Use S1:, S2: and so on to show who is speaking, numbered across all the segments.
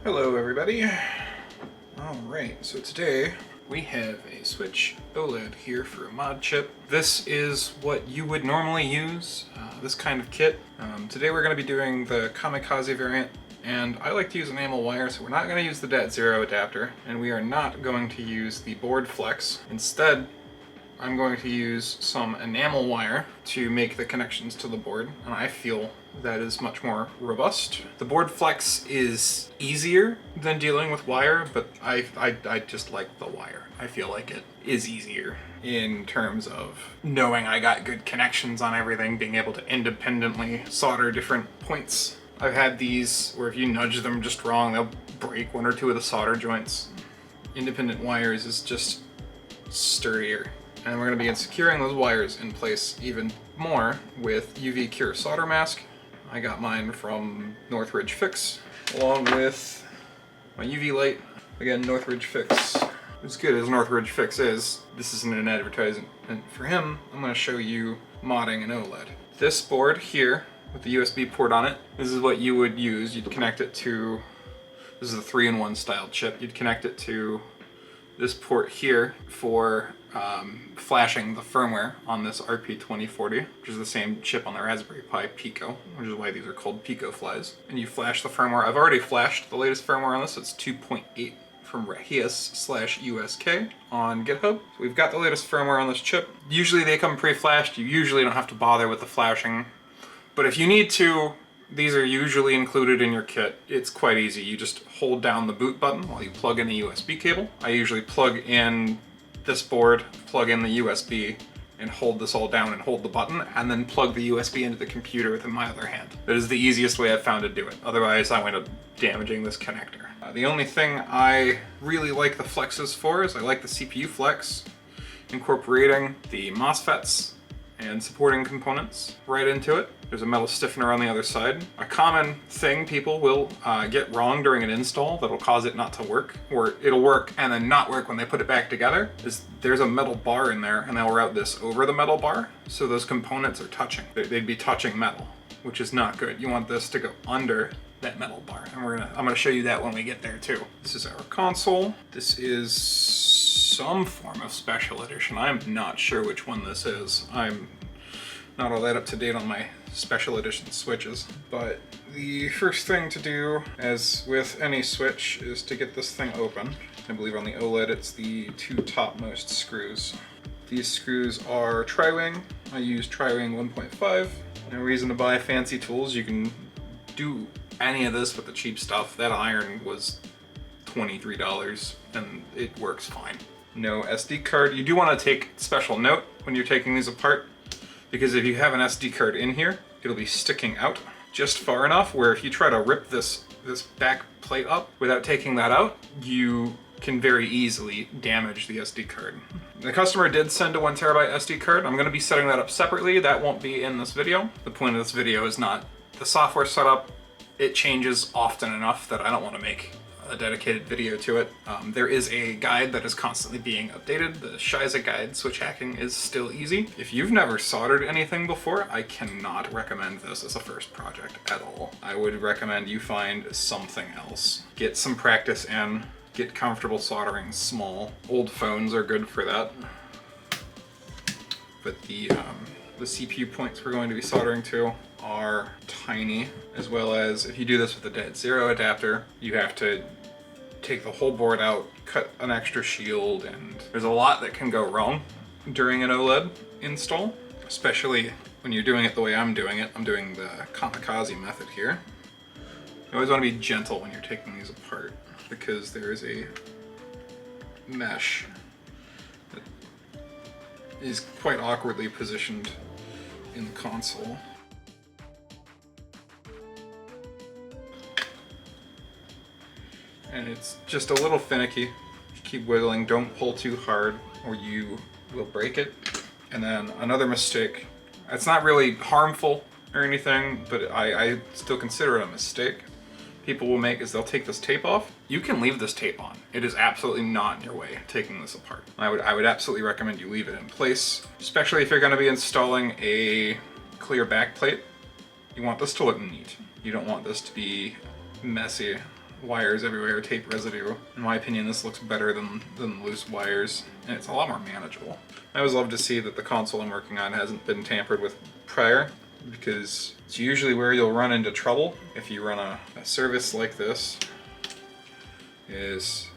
S1: Hello everybody. Alright, so today we have a Switch OLED here for Modchip. This is what you would normally use, this kind of kit. Today we're going to be doing the Kamikaze variant, and I like to use enamel wire, so we're not going to use the .0 adapter, and we are not going to use the board Flux. Instead, I'm going to use some enamel wire to make the connections to the board, and I feel that is much more robust. The board Flex is easier than dealing with wire, but I just like the wire. I feel like it is easier in terms of knowing I got good connections on everything, being able to independently solder different points. I've had these where if you nudge them just wrong, they'll break one or two of the solder joints. Independent wires is just sturdier. And we're going to be securing those wires in place even more with UV Cure solder mask. I got mine from Northridge Fix, along with my UV light. Again, Northridge Fix. As good as Northridge Fix is, this isn't an advertisement for him. I'm going to show you modding an OLED. This board here, with the USB port on it, this is what you would use. You'd connect it to, this is a 3-in-1 style chip. You'd connect it to this port here for flashing the firmware on this RP2040, which is the same chip on the Raspberry Pi Pico, which is why these are called Picoflies. And you flash the firmware. I've already flashed the latest firmware on this. It's 2.8 from Rahias/USK on GitHub. So we've got the latest firmware on this chip. Usually they come pre-flashed. You usually don't have to bother with the flashing. But if you need to, these are usually included in your kit. It's quite easy. You just hold down the boot button while you plug in the USB cable. I usually plug in this board, plug in the USB, and hold this all down and hold the button, and then plug the USB into the computer with my other hand. That is the easiest way I've found to do it. Otherwise, I wind up damaging this connector. The only thing I really like the flexes for is I like the CPU flex, incorporating the MOSFETs and supporting components right into it. There's a metal stiffener on the other side. A common thing people will get wrong during an install that'll cause it not to work, or it'll work and then not work when they put it back together, is there's a metal bar in there and they'll route this over the metal bar, so those components are touching. They'd be touching metal, which is not good. You want this to go under that metal bar, and I'm gonna show you that when we get there too. This is our console. This is some form of special edition. I'm not sure which one this is. I'm not all that up to date on my special edition switches, but the first thing to do, as with any switch, is to get this thing open. I believe on the OLED it's the 2 topmost screws. These screws are tri-wing. I use tri-wing 1.5. No reason to buy fancy tools. You can do any of this with the cheap stuff. That iron was $23 and it works fine. No SD card. You do want to take special note when you're taking these apart, because if you have an SD card in here, it'll be sticking out just far enough where if you try to rip this back plate up without taking that out, you can very easily damage the SD card. The customer did send a 1TB SD card. I'm going to be setting that up separately. That won't be in this video. The point of this video is not the software setup. It changes often enough that I don't want to make a dedicated video to it. There is a guide that is constantly being updated. The Shiza guide, switch hacking, is still easy. If you've never soldered anything before, I cannot recommend this as a first project at all. I would recommend you find something else. Get some practice in, get comfortable soldering small. Old phones are good for that. But the CPU points we're going to be soldering to are tiny, as well as if you do this with a .0 adapter, you have to take the whole board out, cut an extra shield, and there's a lot that can go wrong during an OLED install, especially when you're doing it the way I'm doing it. I'm doing the Kamikaze method here. You always want to be gentle when you're taking these apart, because there is a mesh that is quite awkwardly positioned in the console. And it's just a little finicky. Keep wiggling, don't pull too hard or you will break it. And then another mistake, it's not really harmful or anything, but I still consider it a mistake people will make, is they'll take this tape off. You can leave this tape on. It is absolutely not in your way taking this apart. I would absolutely recommend you leave it in place, especially if you're going to be installing a clear back plate. You want this to look neat. You don't want this to be messy wires everywhere, tape residue. In my opinion, this looks better than loose wires, and it's a lot more manageable. I always love to see that the console I'm working on hasn't been tampered with prior, because it's usually where you'll run into trouble if you run a service like this, is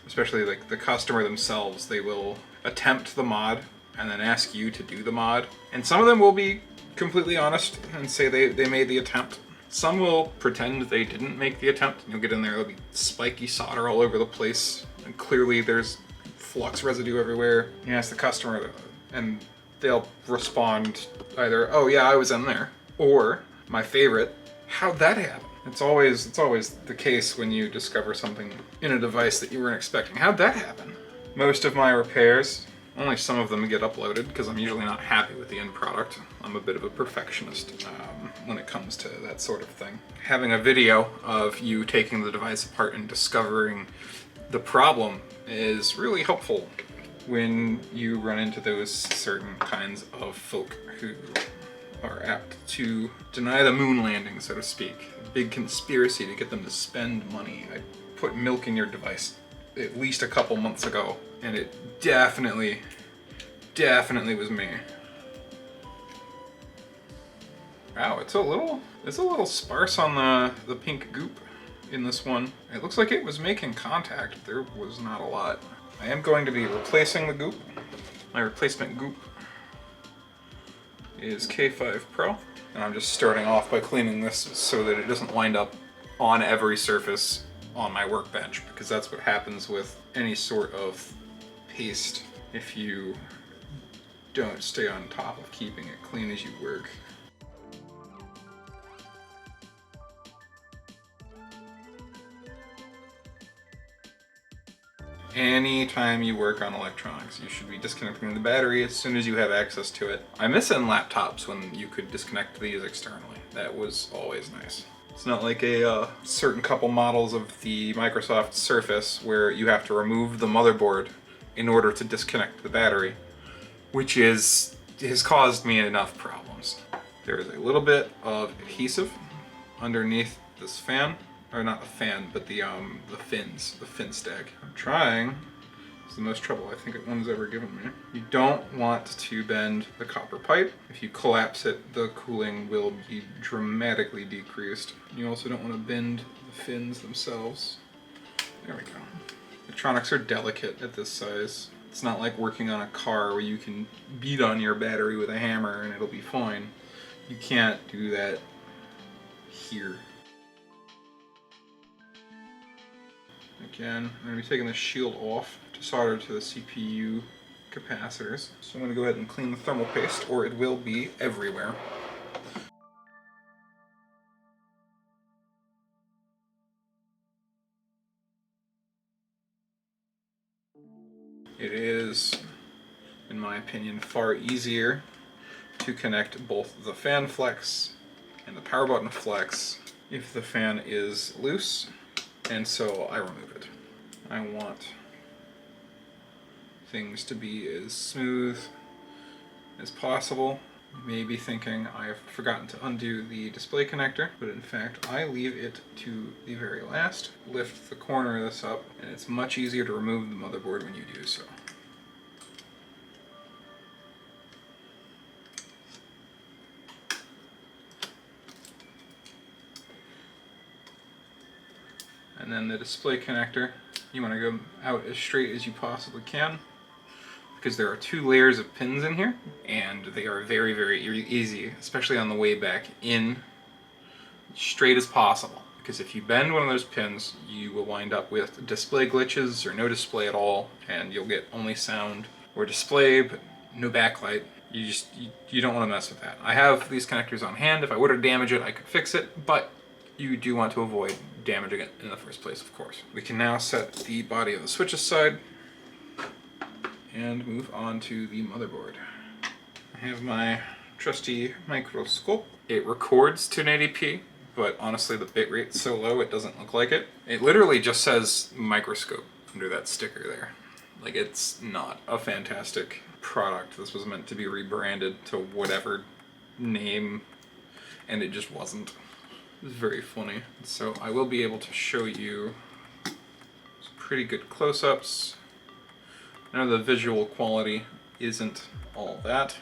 S1: especially like the customer themselves, they will attempt the mod and then ask you to do the mod. And some of them will be completely honest and say they made the attempt. Some will pretend they didn't make the attempt. You'll get in there, there'll be spiky solder all over the place, and clearly there's flux residue everywhere. You ask the customer, and they'll respond either, "Oh yeah, I was in there," or, my favorite, "How'd that happen?" It's always the case when you discover something in a device that you weren't expecting. How'd that happen? Most of my repairs, only some of them get uploaded because I'm usually not happy with the end product. I'm a bit of a perfectionist when it comes to that sort of thing. Having a video of you taking the device apart and discovering the problem is really helpful when you run into those certain kinds of folk who are apt to deny the moon landing, so to speak. A big conspiracy to get them to spend money. I put milk in your device at least a couple months ago, and it definitely was me. Wow, it's a little sparse on the pink goop in this one. It looks like it was making contact. There was not a lot. I am going to be replacing the goop. My replacement goop is K5 Pro, and I'm just starting off by cleaning this so that it doesn't wind up on every surface on my workbench, because that's what happens with any sort of paste if you don't stay on top of keeping it clean as you work. Anytime you work on electronics, you should be disconnecting the battery as soon as you have access to it. I miss it in laptops when you could disconnect these externally. That was always nice. It's not like a certain couple models of the Microsoft Surface where you have to remove the motherboard in order to disconnect the battery, which has caused me enough problems. There is a little bit of adhesive underneath this fan. Or not the fan, but the fins, the fin stack. I'm trying. It's the most trouble I think anyone's ever given me. You don't want to bend the copper pipe. If you collapse it, the cooling will be dramatically decreased. You also don't want to bend the fins themselves. There we go. Electronics are delicate at this size. It's not like working on a car where you can beat on your battery with a hammer and it'll be fine. You can't do that here. Again, I'm going to be taking the shield off to solder to the CPU capacitors. So I'm going to go ahead and clean the thermal paste, or it will be everywhere. It is, in my opinion, far easier to connect both the fan flex and the power button flex if the fan is loose. And so I remove it. I want things to be as smooth as possible. You may be thinking I have forgotten to undo the display connector, but in fact I leave it to the very last. Lift the corner of this up, and it's much easier to remove the motherboard when you do so. And then the display connector, you want to go out as straight as you possibly can, because there are 2 layers of pins in here, and they are very, very easy, especially on the way back in, straight as possible. Because if you bend one of those pins, you will wind up with display glitches or no display at all, and you'll get only sound or display, but no backlight. You don't want to mess with that. I have these connectors on hand. If I were to damage it, I could fix it, but you do want to avoid damaging it in the first place, of course. We can now set the body of the switch aside and move on to the motherboard. I have my trusty microscope. It records to 1080p, but honestly the bitrate's so low it doesn't look like it. It literally just says microscope under that sticker there. Like, it's not a fantastic product. This was meant to be rebranded to whatever name, and it just wasn't. It's very funny. So I will be able to show you some pretty good close-ups. I know the visual quality isn't all that.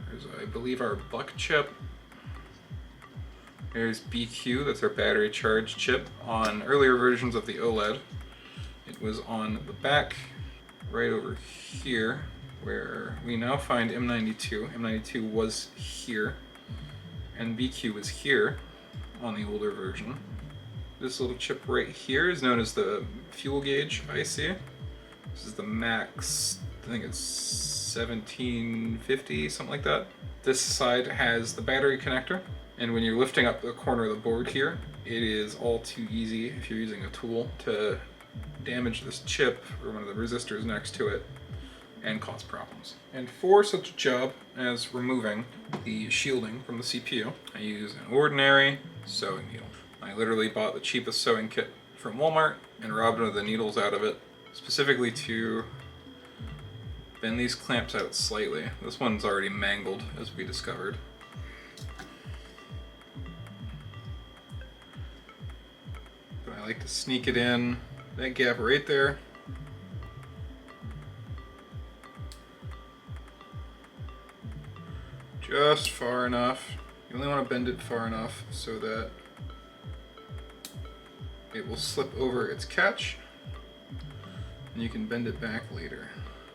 S1: There's, I believe, our buck chip. There's BQ, that's our battery charge chip. On earlier versions of the OLED, it was on the back, right over here, where we now find M92. M92 was here, and BQ was here on the older version. This little chip right here is known as the fuel gauge IC. This is the Max, I think it's 1750, something like that. This side has the battery connector. And when you're lifting up the corner of the board here, it is all too easy if you're using a tool to damage this chip or one of the resistors next to it and cause problems. And for such a job as removing the shielding from the CPU, I use an ordinary sewing needle. I literally bought the cheapest sewing kit from Walmart and robbed one of the needles out of it, specifically to bend these clamps out slightly. This one's already mangled, as we discovered. I like to sneak it in that gap right there. Just far enough. You only want to bend it far enough so that it will slip over its catch, and you can bend it back later.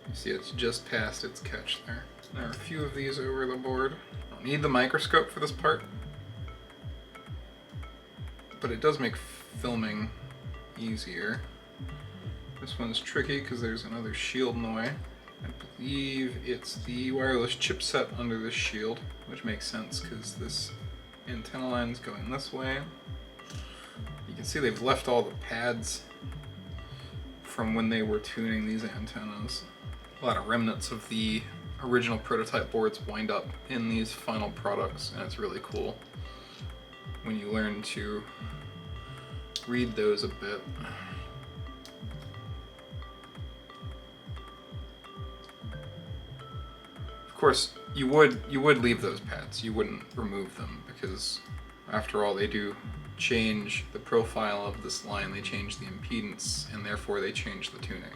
S1: You see it's just past its catch there. There are a few of these over the board. I don't need the microscope for this part, but it does make filming easier. This one's tricky because there's another shield in the way. I believe it's the wireless chipset under this shield, which makes sense because this antenna line's going this way. You can see they've left all the pads from when they were tuning these antennas. A lot of remnants of the original prototype boards wind up in these final products, and it's really cool when you learn to read those a bit. Of course, you would leave those pads. You wouldn't remove them because, after all, they do change the profile of this line. They change the impedance, and therefore they change the tuning.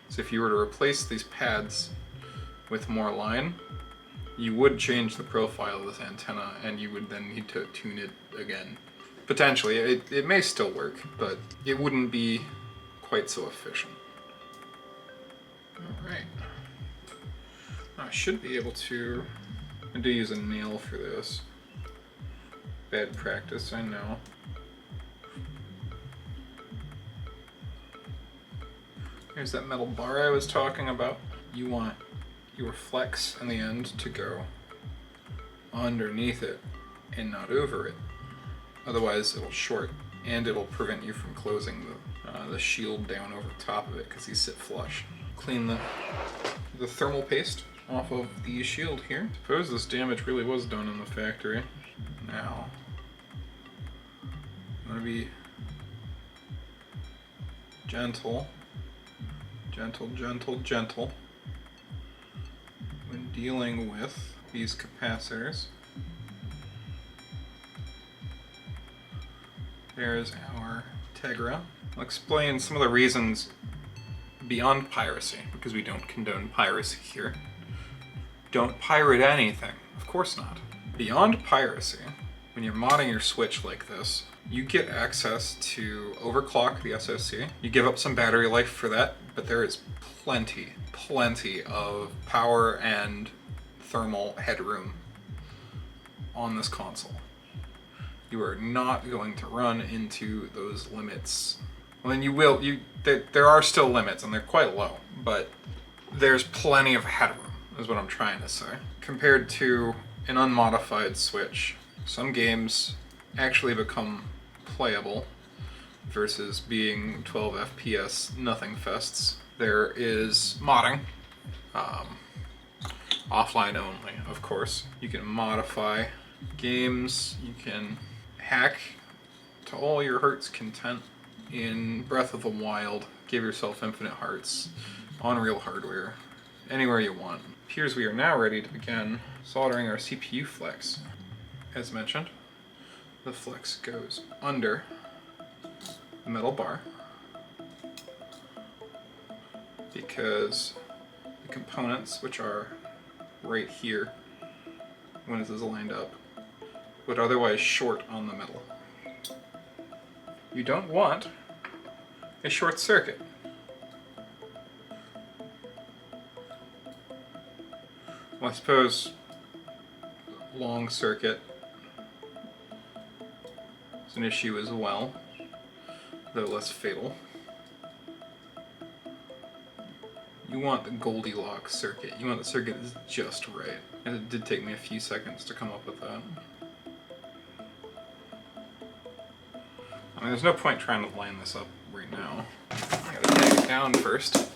S1: So if you were to replace these pads with more line, you would change the profile of this antenna, and you would then need to tune it again. Potentially, it may still work, but it wouldn't be quite so efficient. Alright. I should be able to... I do use a nail for this. Bad practice, I know. Here's that metal bar I was talking about. You want your flex in the end to go underneath it and not over it. Otherwise it'll short, and it'll prevent you from closing the shield down over top of it because these sit flush. Clean the thermal paste off of the shield here. Suppose this damage really was done in the factory. Now, I'm gonna be gentle when dealing with these capacitors. There's our Tegra. I'll explain some of the reasons beyond piracy, because we don't condone piracy here. Don't pirate anything. Of course not. Beyond piracy, when you're modding your Switch like this, you get access to overclock the SoC. You give up some battery life for that, but there is plenty of power and thermal headroom on this console. You are not going to run into those limits. Well, then you will. There are still limits, and they're quite low, but there's plenty of headroom, is what I'm trying to say. Compared to an unmodified Switch, some games actually become playable versus being 12 FPS nothing fests. There is modding, offline only, of course. You can modify games, you can hack to all your heart's content in Breath of the Wild, give yourself infinite hearts on real hardware, anywhere you want. Appears we are now ready to begin soldering our CPU Flux. As mentioned, the Flux goes under the metal bar because the components, which are right here when this is lined up, would otherwise short on the metal. You don't want a short circuit. Well, I suppose long circuit is an issue as well, though less fatal. You want the Goldilocks circuit. You want the circuit that's just right. And it did take me a few seconds to come up with that. I mean, there's no point trying to line this up right now. I gotta tag it down first.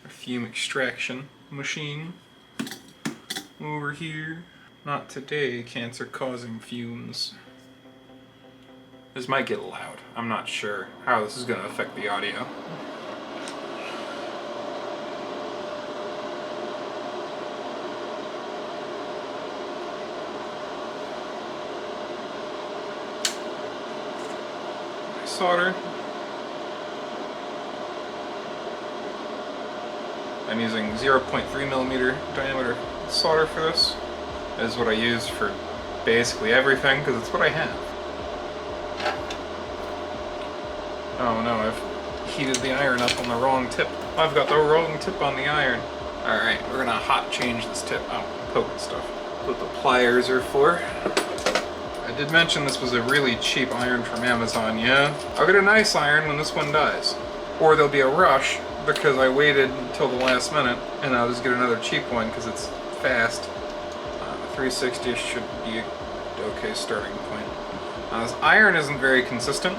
S1: A fume extraction machine over here. Not today, cancer-causing fumes. This might get loud. I'm not sure how this is going to affect the audio. Solder. I'm using 0.3mm diameter solder for this. That is what I use for basically everything, because it's what I have. Oh no, I've heated the iron up on the wrong tip. I've got the wrong tip on the iron. Alright, we're gonna hot change this tip. Oh, I'm poking stuff. That's what the pliers are for. I did mention this was a really cheap iron from Amazon, yeah? I'll get a nice iron when this one dies. Or there'll be a rush because I waited until the last minute and I'll just get another cheap one because it's fast. 360 should be an okay starting point. This iron isn't very consistent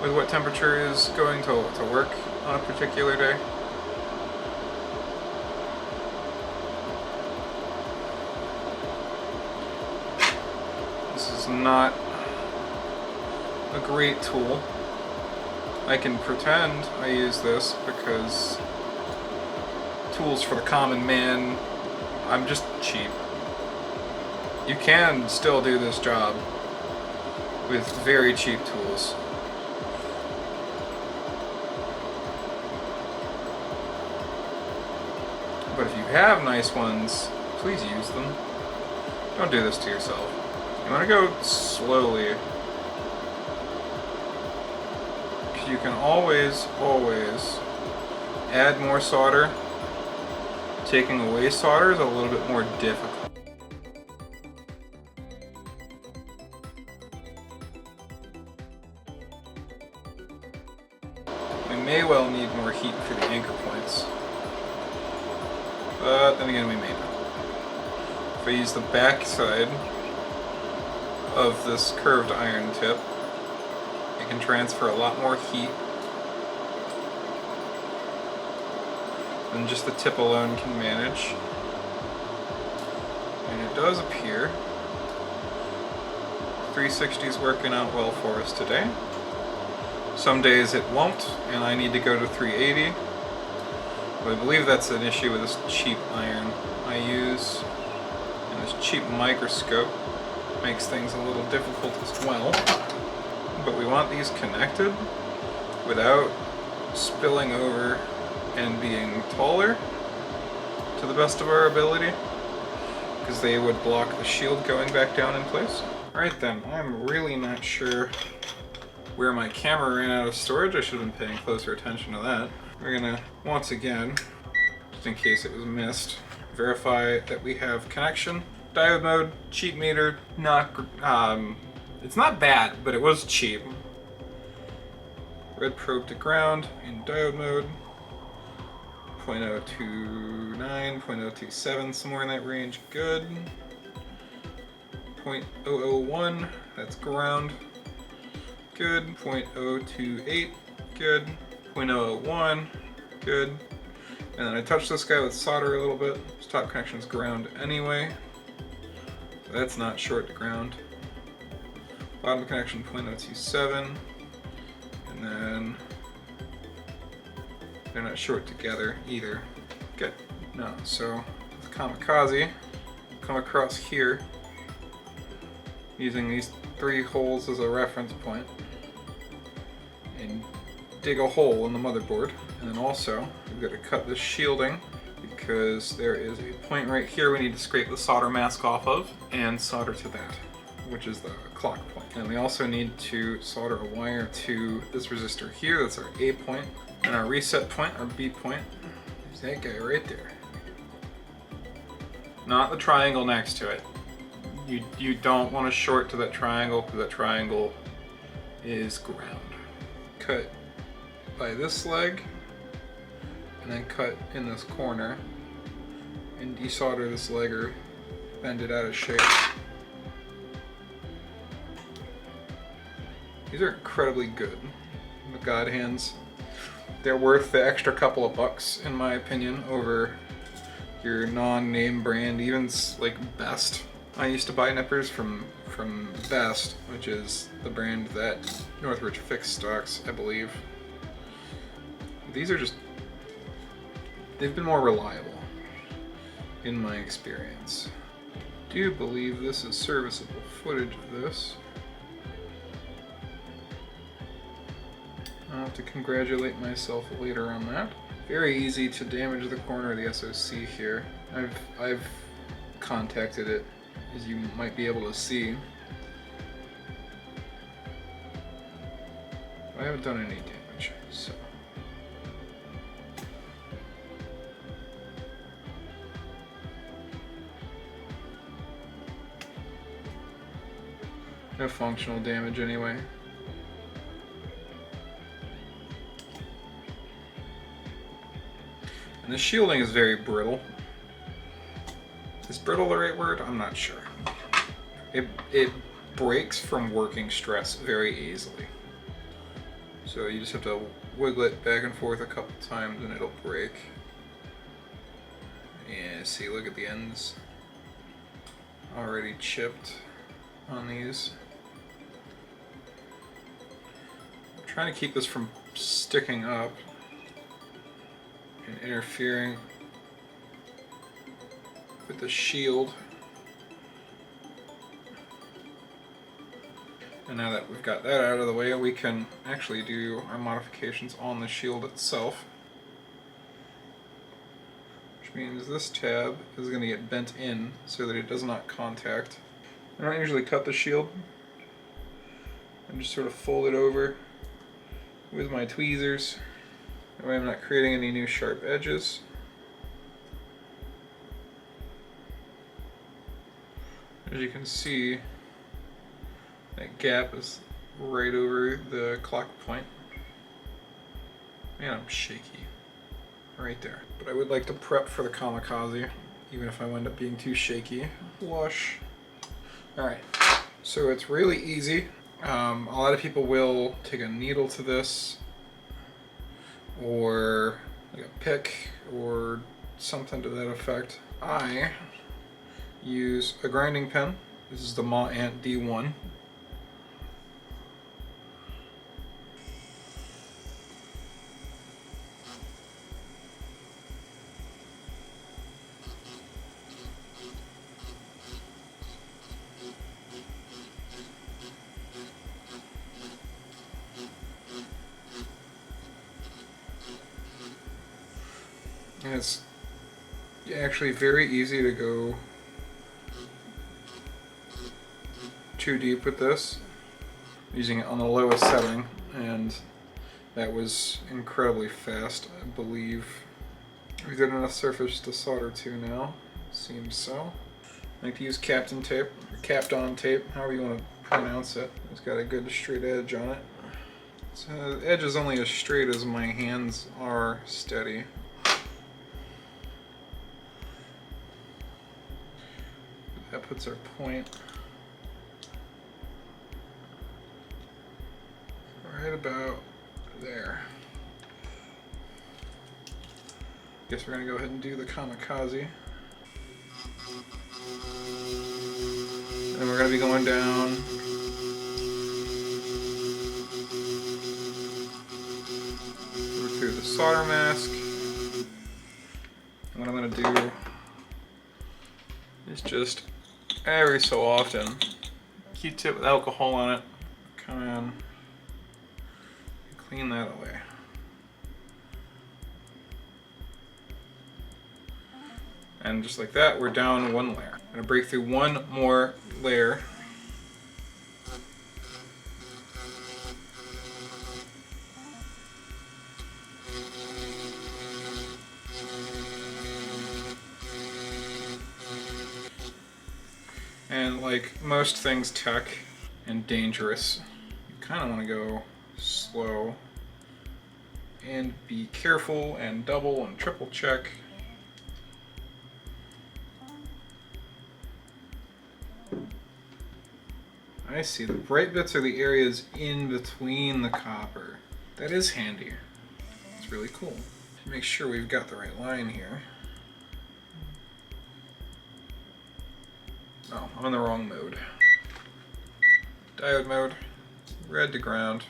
S1: with what temperature is going to work on a particular day. This is not a great tool. I can pretend I use this because tools for the common man, I'm just cheap. You can still do this job with very cheap tools. But if you have nice ones, please use them. Don't do this to yourself. You want to go slowly. You can always add more solder. Taking away solder is a little bit more difficult. We may well need more heat for the anchor points. But then again, we may not. If I use the back side of this curved iron tip, it can transfer a lot more heat than just the tip alone can manage. And it does appear 360 is working out well for us today. Some days it won't, and I need to go to 380. But I believe that's an issue with this cheap iron I use. And this cheap microscope makes things a little difficult as well. But we want these connected without spilling over and being taller to the best of our ability, because they would block the shield going back down in place. Alright then, I'm really not sure where my camera ran out of storage. I should have been paying closer attention to that. We're gonna, once again, just in case it was missed, verify that we have connection. Diode mode, cheap meter, it's not bad, but it was cheap. Red probe to ground in diode mode. 0.029, 0.027, somewhere in that range, good. 0.001, that's ground, good. 0.028, good. 0.001, good. And then I touched this guy with solder a little bit. His top connection's ground anyway. So that's not short to ground. Bottom connection 0.027, and then they're not short together either. Good. No, so with Kamikaze, come across here using these 3 holes as a reference point, and dig a hole in the motherboard. And then also, we've got to cut this shielding because there is a point right here we need to scrape the solder mask off of and solder to that, which is the clock point. And we also need to solder a wire to this resistor here, that's our A point, and our reset point, our B point, is that guy right there. Not the triangle next to it. You don't want to short to that triangle because that triangle is ground. Cut by this leg, and then cut in this corner, and desolder this leg or bend it out of shape. These are incredibly good. The God hands. They're worth the extra couple of bucks, in my opinion, over your non-name brand, even like Best. I used to buy nippers from Best, which is the brand that Northridge Fix stocks, I believe. These are just, they've been more reliable, in my experience. I do believe this is serviceable footage of this. I'll have to congratulate myself later on that. Very easy to damage the corner of the SoC here. I've contacted it, as you might be able to see. I haven't done any damage, so. No functional damage anyway. And the shielding is very brittle. Is brittle the right word? I'm not sure. It breaks from working stress very easily. So you just have to wiggle it back and forth a couple times and it'll break. Yeah, see, look at the ends. Already chipped on these. I'm trying to keep this from sticking up and interfering with the shield. And now that we've got that out of the way, we can actually do our modifications on the shield itself. Which means this tab is going to get bent in so that it does not contact. I don't usually cut the shield. I just sort of fold it over with my tweezers. That way I'm not creating any new sharp edges. As you can see, that gap is right over the clock point. Man, I'm shaky. Right there. But I would like to prep for the Kamikaze, even if I wind up being too shaky. Flush. Alright, so it's really easy. A lot of people will take a needle to this, or like a pick, or something to that effect. I use a grinding pen. This is the MaAnt D1. And it's actually very easy to go too deep with this, using it on the lowest setting, and that was incredibly fast, I believe. We've got enough surface to solder to now, seems so. I like to use Captain tape, or Kapton tape, however you want to pronounce it. It's got a good straight edge on it. So the edge is only as straight as my hands are steady. That puts our point right about there. Guess we're gonna go ahead and do the Kamikaze. And we're gonna be going down through the solder mask. And what I'm gonna do is just every so often Q-tip with alcohol on it. Come in, clean that away. And just like that, we're down one layer. I'm gonna break through one more layer. And like most things tech and dangerous, you kind of want to go slow and be careful and double and triple check. I see, the bright bits are the areas in between the copper. That is handy. It's really cool. Make sure we've got the right line here. Oh, I'm in the wrong mode. Diode mode, red to ground.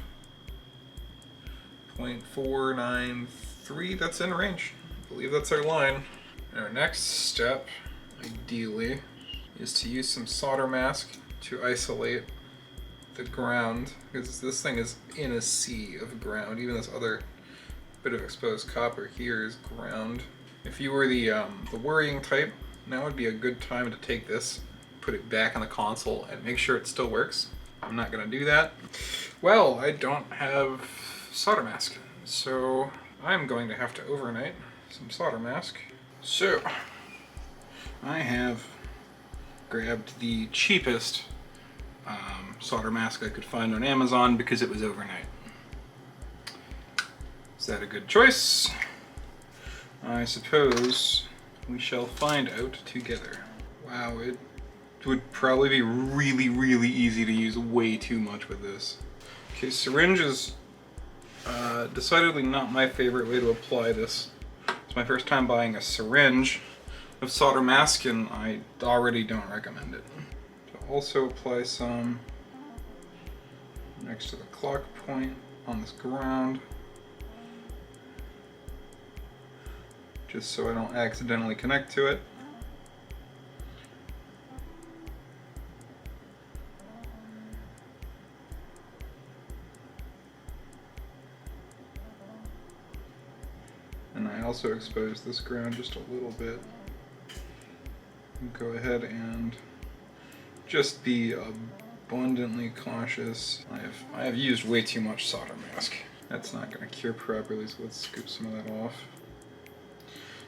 S1: 0.493, that's in range. I believe that's our line. Our next step, ideally, is to use some solder mask to isolate the ground, because this thing is in a sea of ground. Even this other bit of exposed copper here is ground. If you were the worrying type, now would be a good time to take this, put it back on the console, and make sure it still works. I'm not gonna do that. Well, I don't have solder mask, so I'm going to have to overnight some solder mask. So, I have grabbed the cheapest solder mask I could find on Amazon because it was overnight. Is that a good choice? I suppose we shall find out together. Wow, it would probably be really, really easy to use way too much with this. Okay, syringe is decidedly not my favorite way to apply this. It's my first time buying a syringe of solder mask, and I already don't recommend it. To also apply some next to the clock point on this ground, just so I don't accidentally connect to it. And I also exposed this ground just a little bit. Go ahead and just be abundantly cautious. I have used way too much solder mask. That's not going to cure properly, so let's scoop some of that off.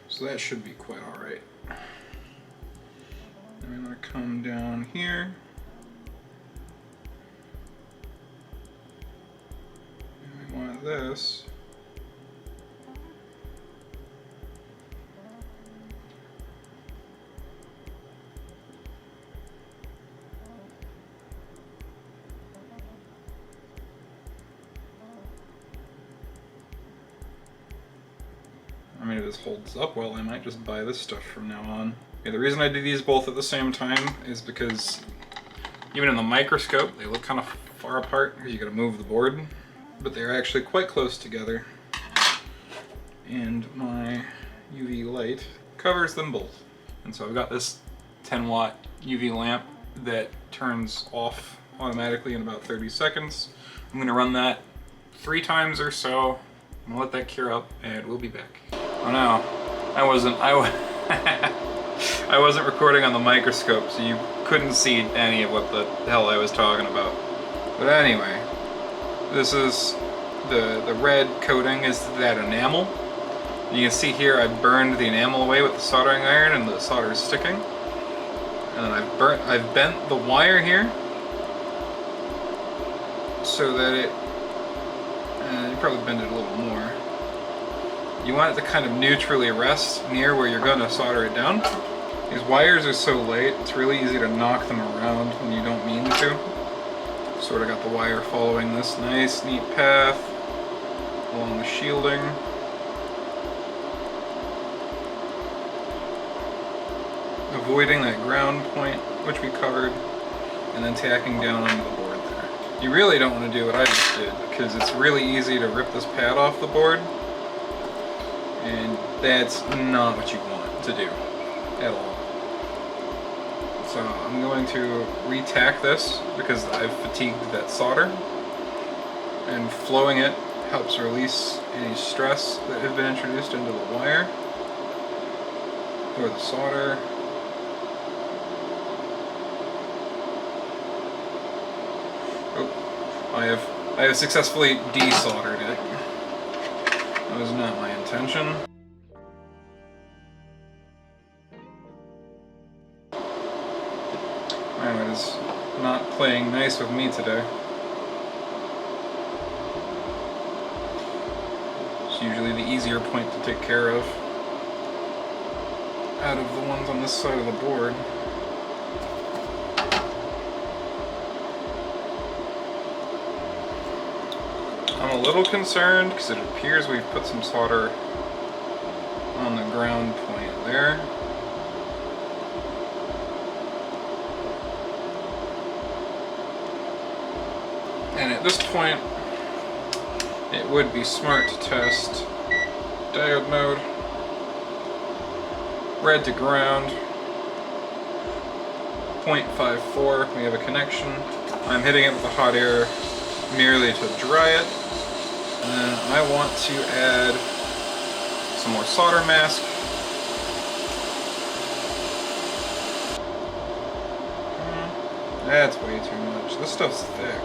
S1: So that should be quite alright. I'm going to come down here. And we want this. I mean, if this holds up well, I might just buy this stuff from now on. Okay, the reason I do these both at the same time is because even in the microscope, they look kind of far apart because you gotta move the board, but they're actually quite close together. And my UV light covers them both. And so I've got this 10-watt UV lamp that turns off automatically in about 30 seconds. I'm gonna run that 3 times or so. I'm gonna let that cure up, and we'll be back. Oh no, I wasn't recording on the microscope, so you couldn't see any of what the hell I was talking about. But anyway, this is the red coating is that enamel. You can see here I burned the enamel away with the soldering iron, and the solder is sticking. And then I've bent the wire here so that it. You probably bend it a little more. You want it to kind of neutrally rest near where you're going to solder it down. These wires are so light, it's really easy to knock them around when you don't mean to. Sort of got the wire following this nice, neat path along the shielding. Avoiding that ground point, which we covered, and then tacking down onto the board there. You really don't want to do what I just did, because it's really easy to rip this pad off the board, and that's not what you want to do at all. So I'm going to re-tack this because I've fatigued that solder, and flowing it helps release any stress that has been introduced into the wire or the solder. Oh, I have successfully desoldered it. That was not my intention. It is not playing nice with me today. It's usually the easier point to take care of out of the ones on this side of the board. I'm a little concerned because it appears we've put some solder on the ground point there. And at this point, it would be smart to test diode mode, red to ground, 0.54, we have a connection. I'm hitting it with the hot air merely to dry it. And then I want to add some more solder mask. That's way too much. This stuff's thick.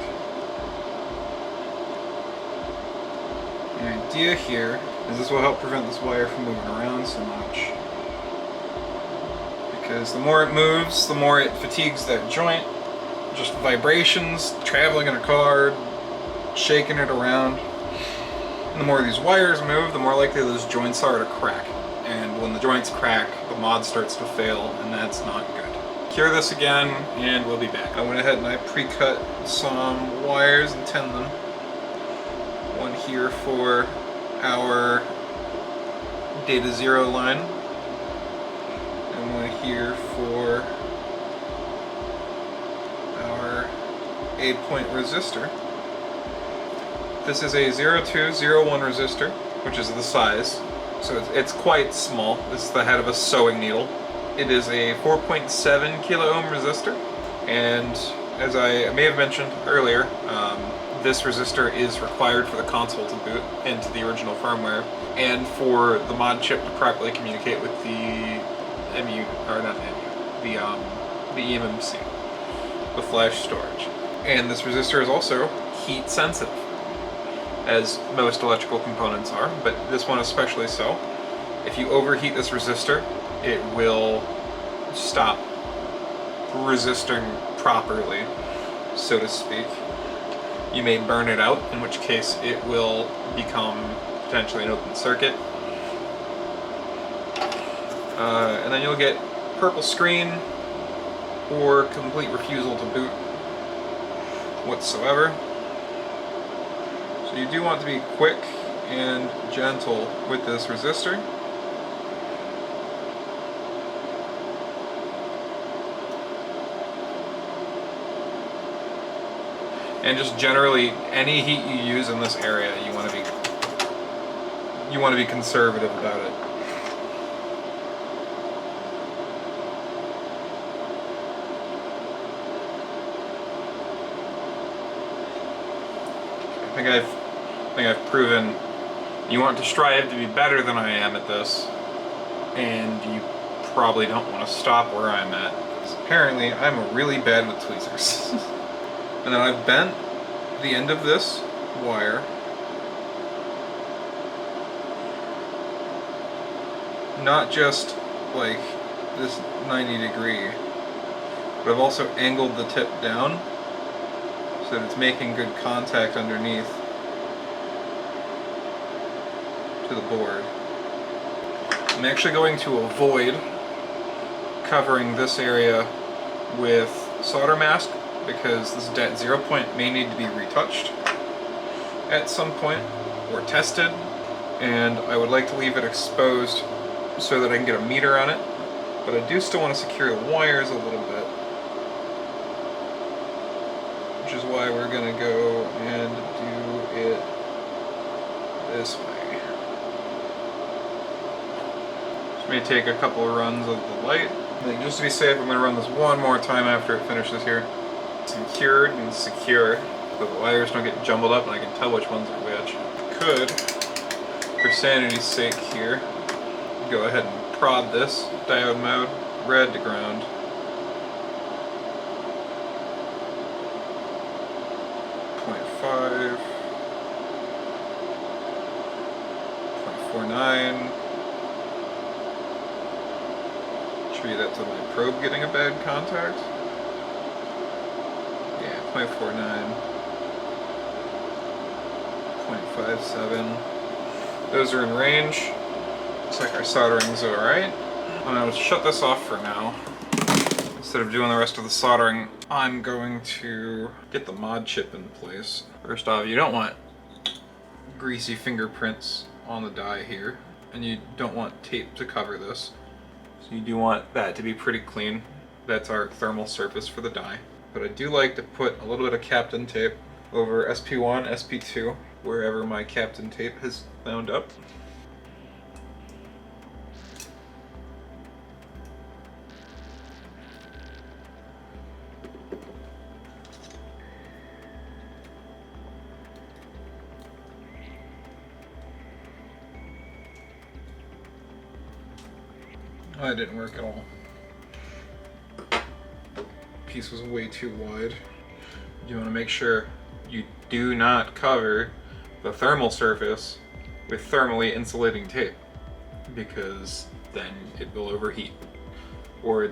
S1: The idea here is this will help prevent this wire from moving around so much. Because the more it moves, the more it fatigues that joint. Just vibrations, traveling in a car, shaking it around. And the more these wires move, the more likely those joints are to crack. And when the joints crack, the mod starts to fail, and that's not good. Cure this again, and we'll be back. I went ahead and I pre-cut some wires and tinned them. One here for our data 0 line, and one here for our 8-point resistor. This is a 0201 resistor, which is the size, so it's quite small. This is the head of a sewing needle. It is a 4.7 kilo ohm resistor, and as I may have mentioned earlier, this resistor is required for the console to boot into the original firmware, and for the mod chip to properly communicate with the the eMMC, the flash storage. And this resistor is also heat sensitive, as most electrical components are, but this one especially so. If you overheat this resistor, it will stop resisting properly, so to speak. You may burn it out, in which case it will become potentially an open circuit. And then you'll get purple screen or complete refusal to boot whatsoever. So you do want to be quick and gentle with this resistor. And just generally, any heat you use in this area, you want to be conservative about it. I think I've proven you want to strive to be better than I am at this, and you probably don't want to stop where I'm at. Because apparently, I'm really bad with tweezers. And then I've bent the end of this wire not just like this 90 degree, but I've also angled the tip down so that it's making good contact underneath to the board. I'm actually going to avoid covering this area with solder mask because this DAT 0 point may need to be retouched at some point or tested, and I would like to leave it exposed so that I can get a meter on it, but I do still want to secure the wires a little bit, which is why we're going to go and do it this way. This may take a couple of runs of the light. I think just to be safe, I'm going to run this one more time after it finishes here. Secured and secure, so the wires don't get jumbled up and I can tell which ones are which. Could, for sanity's sake here, go ahead and prod this diode mode red to ground. 0.5, 0.49. Attribute that to my probe getting a bad contact. Yeah, 0.49, 0.57. Those are in range. Looks like our soldering's alright. I'm going to shut this off for now. Instead of doing the rest of the soldering, I'm going to get the Modchip in place. First off, you don't want greasy fingerprints on the die here, and you don't want tape to cover this. So you do want that to be pretty clean. That's our thermal surface for the die. But I do like to put a little bit of Captain tape over SP1, SP2, wherever my Captain tape has wound up. Oh, that didn't work at all. Piece was way too wide. You want to make sure you do not cover the thermal surface with thermally insulating tape, because then it will overheat, or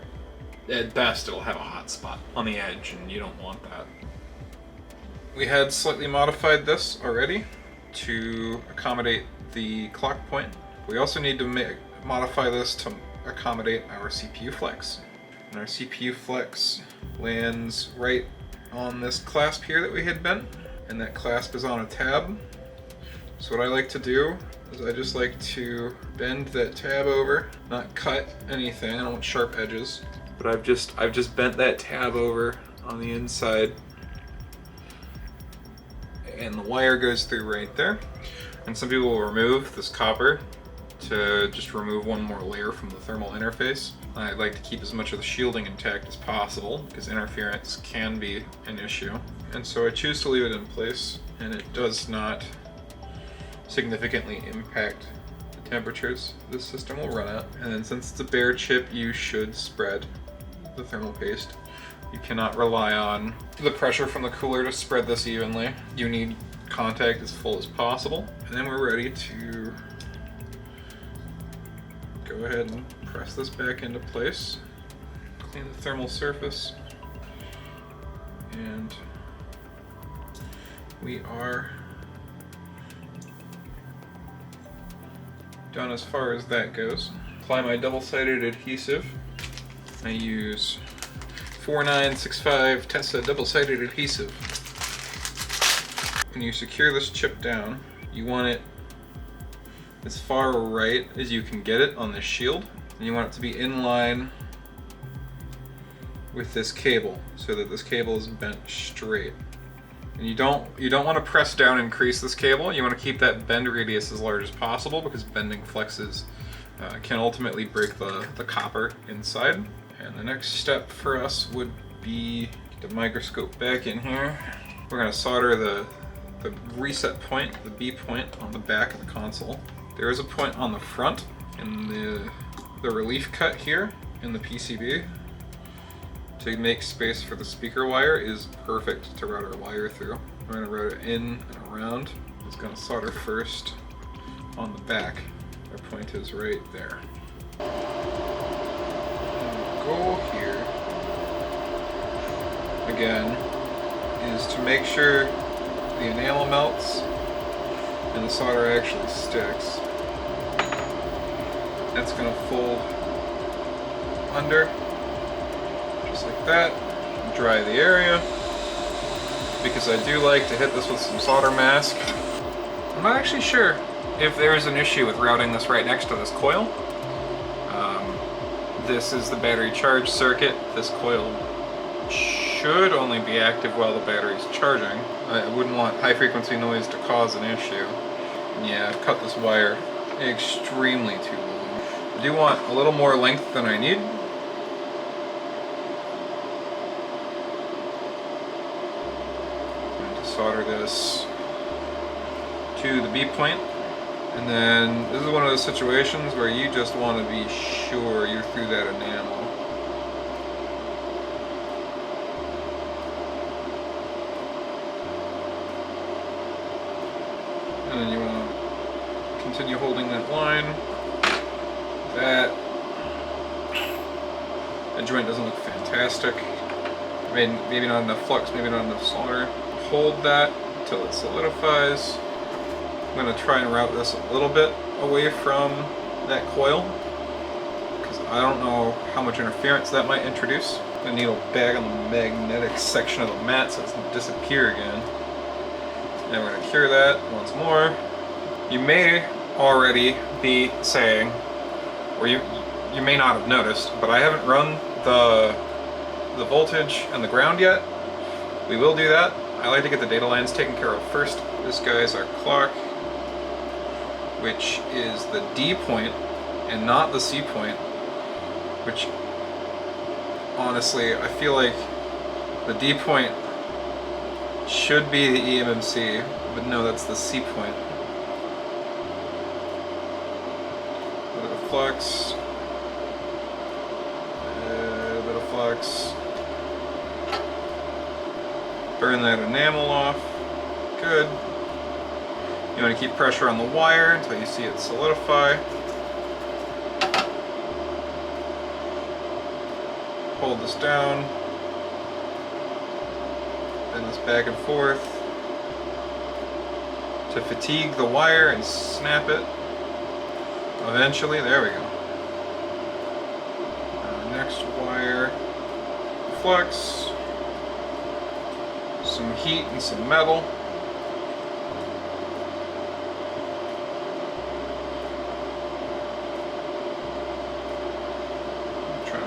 S1: at best it'll have a hot spot on the edge, and you don't want that. We had slightly modified this already to accommodate the clock point. We also need to modify this to accommodate our CPU flex. And our CPU flex lands right on this clasp here that we had bent, and that clasp is on a tab. So what I like to do is I just like to bend that tab over, not cut anything. I don't want sharp edges, but I've just bent that tab over on the inside, and the wire goes through right there. And some people will remove this copper to just remove one more layer from the thermal interface. I like to keep as much of the shielding intact as possible because interference can be an issue. And so I choose to leave it in place, and it does not significantly impact the temperatures this system will run at. And then since it's a bare chip, you should spread the thermal paste. You cannot rely on the pressure from the cooler to spread this evenly. You need contact as full as possible. And then we're ready to go ahead and press this back into place. Clean the thermal surface. And we are done as far as that goes. Apply my double-sided adhesive. I use 4965 Tessa double-sided adhesive. When you secure this chip down, you want it as far right as you can get it on this shield, and you want it to be in line with this cable so that this cable is bent straight. And you don't want to press down and crease this cable. You want to keep that bend radius as large as possible, because bending flexes can ultimately break the copper inside. And the next step for us would be get the microscope back in here. We're going to solder the reset point, the B point, on the back of the console. There is a point on the front in the relief cut here in the PCB. To make space for the speaker wire is perfect to route our wire through. We're going to route it in and around. It's going to solder first on the back. Our point is right there. And the goal here, again, is to make sure the enamel melts and the solder actually sticks. That's going to fold under, just like that. Dry the area, because I do like to hit this with some solder mask. I'm not actually sure if there's an issue with routing this right next to this coil. This is the battery charge circuit. This coil should only be active while the battery's charging. I wouldn't want high frequency noise to cause an issue. And yeah, I've cut this wire extremely too long. I do want a little more length than I need, solder this to the B point. And then this is one of those situations where you just want to be sure you're through that enamel. And then you want to continue holding that line. That joint doesn't look fantastic. Maybe not enough flux, maybe not enough solder. Hold that until it solidifies. I'm going to try and route this a little bit away from that coil, because I don't know how much interference that might introduce. The needle back on the magnetic section of the mat so it doesn't disappear again. And we're going to cure that once more. You may already be saying, or you may not have noticed, but I haven't run the voltage and the ground yet. We will do that. I like to get the data lines taken care of first. This guy is our clock, which is the D point and not the C point, which honestly I feel like the D point should be the eMMC, but no, that's the C point. A bit of flux, a bit of flux. Burn that enamel off. Good. You want to keep pressure on the wire until you see it solidify. Hold this down. Bend this back and forth to fatigue the wire and snap it. Eventually, there we go. Next wire, flux, some heat and some metal.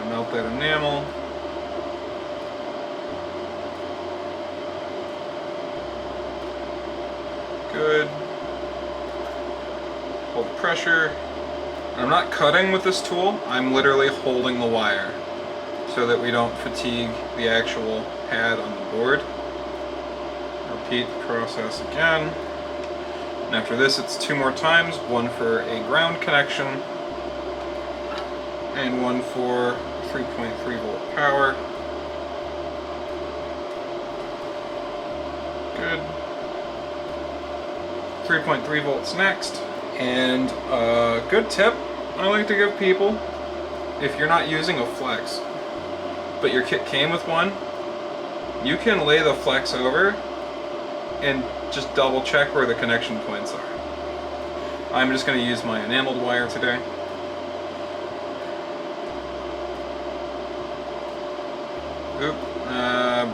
S1: Melt that enamel. Good. Hold pressure. I'm not cutting with this tool, I'm literally holding the wire so that we don't fatigue the actual pad on the board. Repeat the process again. And after this it's 2 more times, one for a ground connection and one for 3.3 volt power. Good. 3.3 volts next. And a good tip I like to give people, if you're not using a flex, but your kit came with one, you can lay the flex over and just double check where the connection points are. I'm just going to use my enameled wire today. Oop,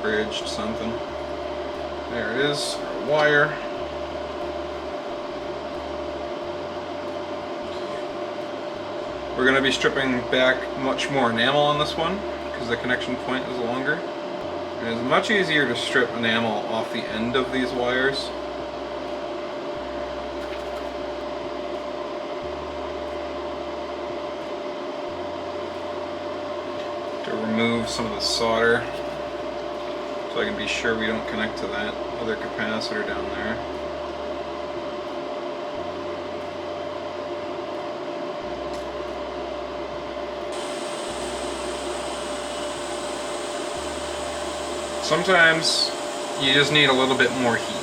S1: bridged something. There it is, our wire. We're going to be stripping back much more enamel on this one because the connection point is longer. And it's much easier to strip enamel off the end of these wires. To remove some of the solder so I can be sure we don't connect to that other capacitor down there. Sometimes you just need a little bit more heat.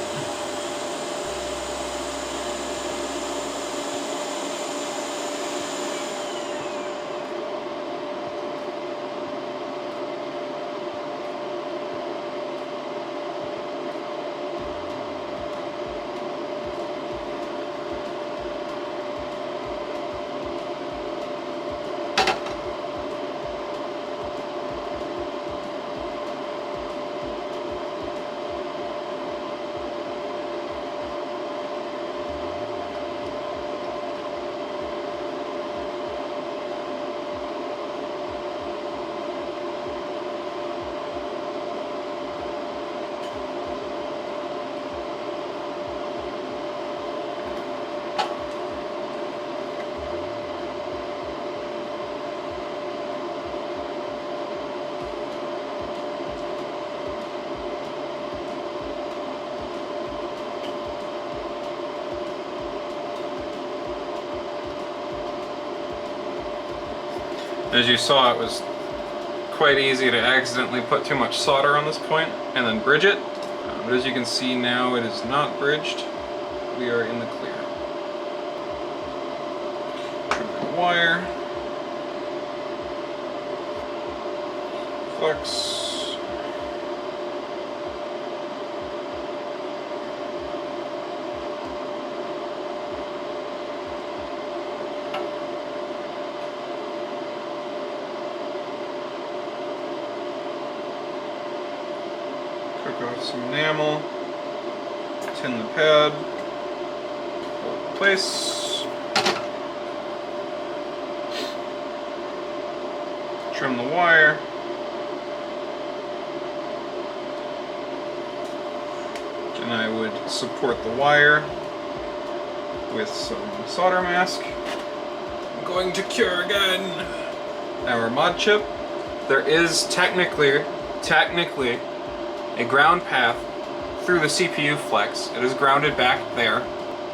S1: As you saw, it was quite easy to accidentally put too much solder on this point and then bridge it. But as you can see now, it is not bridged. We are in the clear. Trim the wire. Flux. Took off some enamel, tin the pad, hold it in place, trim the wire, and I would support the wire with some solder mask. I'm going to cure again. Now our Modchip, there is technically a ground path through the CPU flex. It is grounded back there,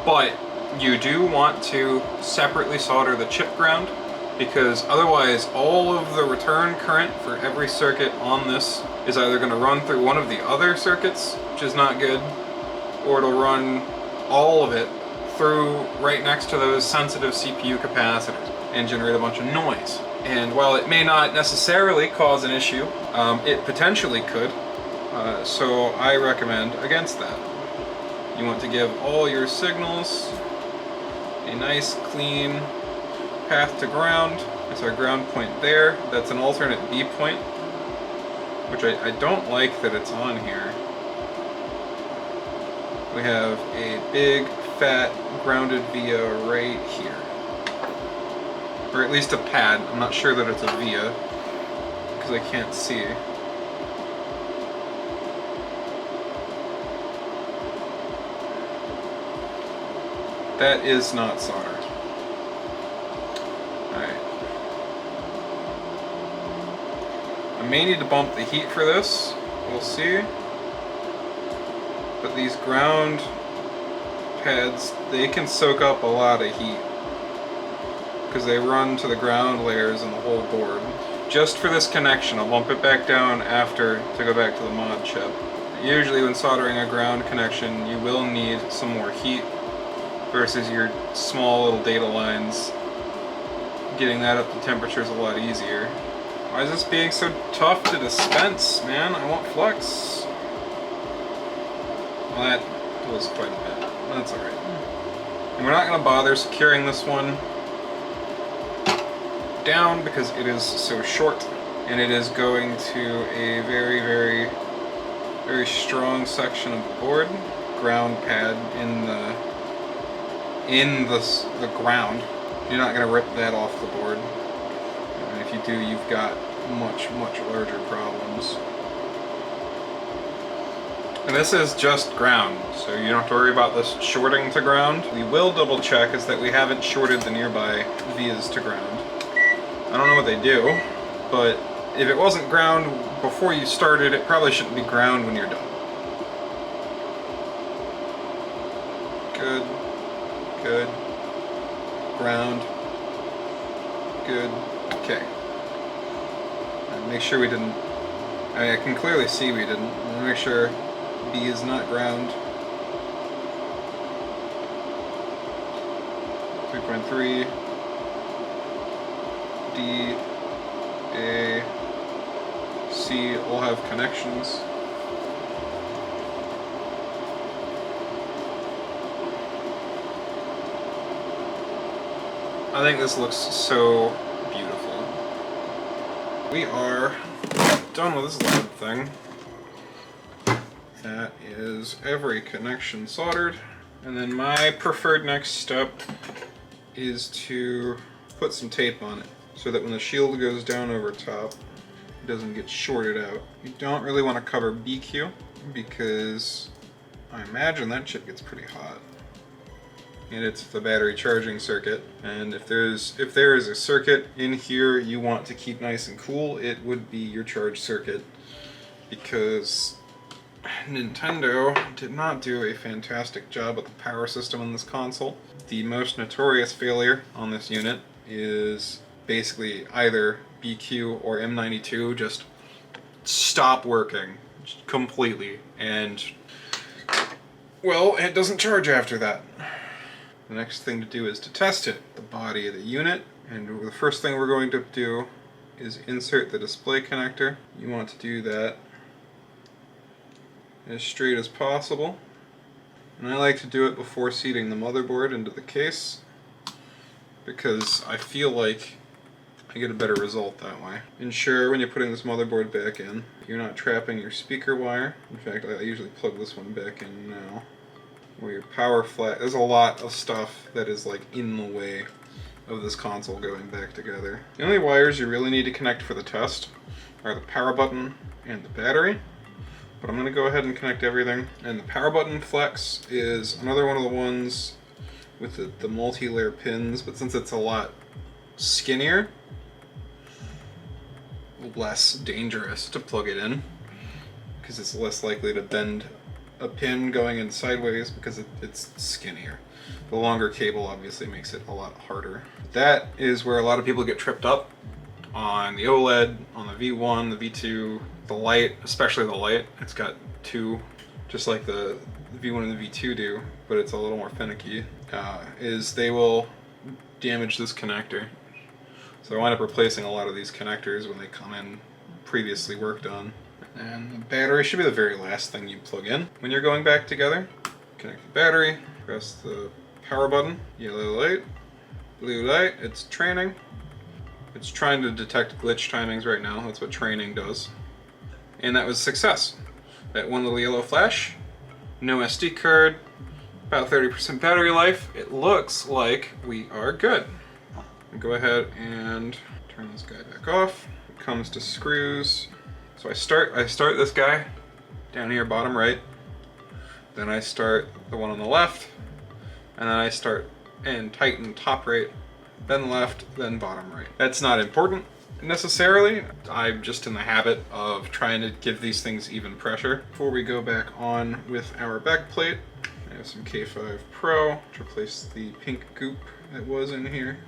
S1: but you do want to separately solder the chip ground, because otherwise all of the return current for every circuit on this is either going to run through one of the other circuits, which is not good, or it'll run all of it through right next to those sensitive CPU capacitors and generate a bunch of noise. And while it may not necessarily cause an issue, it potentially could. So I recommend against that. You want to give all your signals a nice clean path to ground. That's our ground point there. That's an alternate B point, which I don't like that it's on here. We have a big fat grounded via right here. Or at least a pad. I'm not sure that it's a via because I can't see. That is not soldered. Alright. I may need to bump the heat for this. We'll see. But these ground pads, they can soak up a lot of heat because they run to the ground layers in the whole board. Just for this connection, I'll bump it back down after to go back to the Modchip. Usually when soldering a ground connection, you will need some more heat versus your small little data lines. Getting that up to temperature is a lot easier. Why is this being so tough to dispense, man? I want flux. Well, that was quite a bit. That's alright. And we're not going to bother securing this one down because it is so short, and it is going to a very, very, very strong section of the board. Ground pad in the ground. You're not going to rip that off the board. And if you do, you've got much, much larger problems. And this is just ground, so you don't have to worry about this shorting to ground. We will double check is that we haven't shorted the nearby vias to ground. I don't know what they do, but if it wasn't ground before you started, it probably shouldn't be ground when you're done. Good. Good. Ground. Good. Okay. And make sure we didn't... I can clearly see we didn't. Make sure B is not ground. 3.3. D, A, C all have connections. I think this looks so beautiful. We are done with this load thing. That is every connection soldered. And then my preferred next step is to put some tape on it so that when the shield goes down over top, it doesn't get shorted out. You don't really want to cover BQ because I imagine that chip gets pretty hot. And it's the battery charging circuit. And if there is a circuit in here you want to keep nice and cool, it would be your charge circuit, because Nintendo did not do a fantastic job with the power system on this console. The most notorious failure on this unit is basically either BQ or M92 just stop working completely, and well, it doesn't charge after that. The next thing to do is to test it, the body of the unit, and the first thing we're going to do is insert the display connector. You want to do that as straight as possible, and I like to do it before seating the motherboard into the case because I feel like I get a better result that way. Ensure when you're putting this motherboard back in, you're not trapping your speaker wire. In fact, I usually plug this one back in now. Or your power flat. There's a lot of stuff that is like in the way of this console going back together. The only wires you really need to connect for the test are the power button and the battery. But I'm going to go ahead and connect everything. And the power button Flux is another one of the ones with the multi-layer pins, but since it's a lot skinnier, less dangerous to plug it in because it's less likely to bend a pin going in sideways because it's skinnier. The longer cable obviously makes it a lot harder. That is where a lot of people get tripped up on the OLED, on the V1, the V2, the light, especially the light. It's got two, just like the V1 and the V2 do, but it's a little more finicky, is they will damage this connector. So I wind up replacing a lot of these connectors when they come in previously worked on. And the battery should be the very last thing you plug in. When you're going back together, connect the battery, press the power button, yellow light, blue light, it's training. It's trying to detect glitch timings right now, that's what training does. And that was a success. That one little yellow flash, no SD card, about 30% battery life. It looks like we are good. Go ahead and turn this guy back off. It comes to screws. So I start this guy down here bottom right. Then I start the one on the left. And then I start and tighten top right, then left, then bottom right. That's not important necessarily. I'm just in the habit of trying to give these things even pressure. Before we go back on with our back plate, I have some K5 Pro to replace the pink goop that was in here.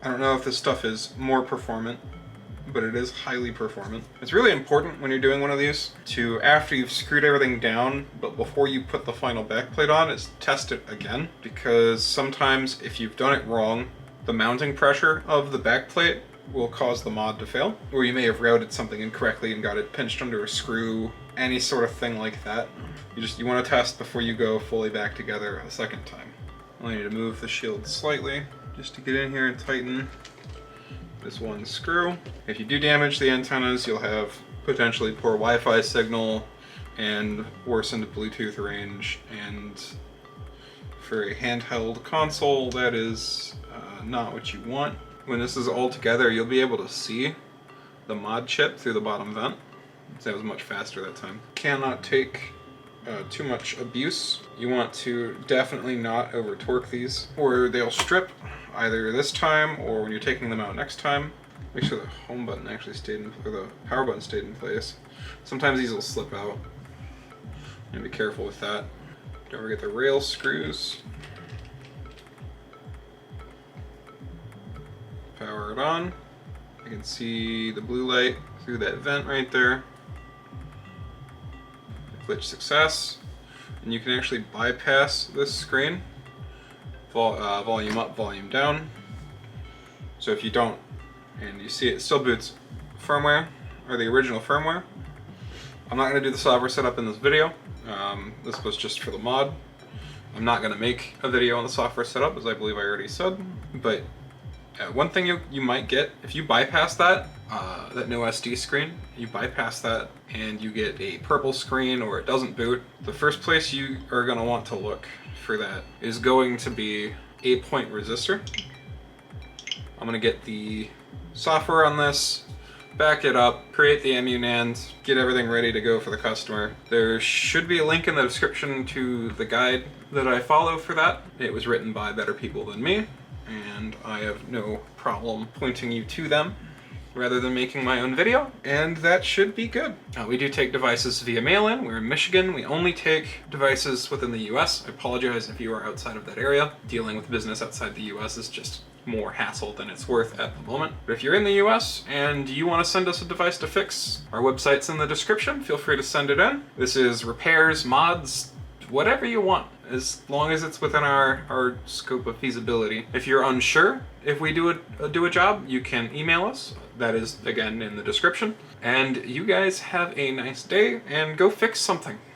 S1: I don't know if this stuff is more performant, but it is highly performant. It's really important when you're doing one of these to, after you've screwed everything down, but before you put the final backplate on, is test it again. Because sometimes if you've done it wrong, the mounting pressure of the backplate will cause the mod to fail. Or you may have routed something incorrectly and got it pinched under a screw, any sort of thing like that. You want to test before you go fully back together a second time. I need to move the shield slightly, just to get in here and tighten this one screw. If you do damage the antennas, you'll have potentially poor Wi-Fi signal and worsened Bluetooth range, and for a handheld console, that is not what you want. When this is all together, you'll be able to see the mod chip through the bottom vent. That was much faster that time. Cannot take too much abuse. You want to definitely not over torque these, or they'll strip either this time or when you're taking them out next time. Make sure the home button actually stayed in, or the power button stayed in place. Sometimes these will slip out, and be careful with that. Don't forget the rail screws. Power it on. You can see the blue light through that vent right there. Glitch success. And you can actually bypass this screen. Volume up, volume down. So if you don't, and you see it still boots firmware, or the original firmware. I'm not going to do the software setup in this video. This was just for the mod. I'm not going to make a video on the software setup, as I believe I already said. But one thing you might get, if you bypass that no SD screen, you bypass that and you get a purple screen or it doesn't boot, the first place you are going to want to look for that is going to be 8-point resistor. I'm going to get the software on this, back it up, create the NAND, get everything ready to go for the customer. There should be a link in the description to the guide that I follow for that. It was written by better people than me, and I have no problem pointing you to them. rather than making my own video, and that should be good. We do take devices via mail-in. We're in Michigan. We only take devices within the US. I apologize if you are outside of that area. Dealing with business outside the US is just more hassle than it's worth at the moment. But if you're in the US and you want to send us a device to fix, our website's in the description. Feel free to send it in. This is repairs, mods, whatever you want, as long as it's within our scope of feasibility. If you're unsure if we do a job, you can email us. That is, again, in the description. And you guys have a nice day and go fix something.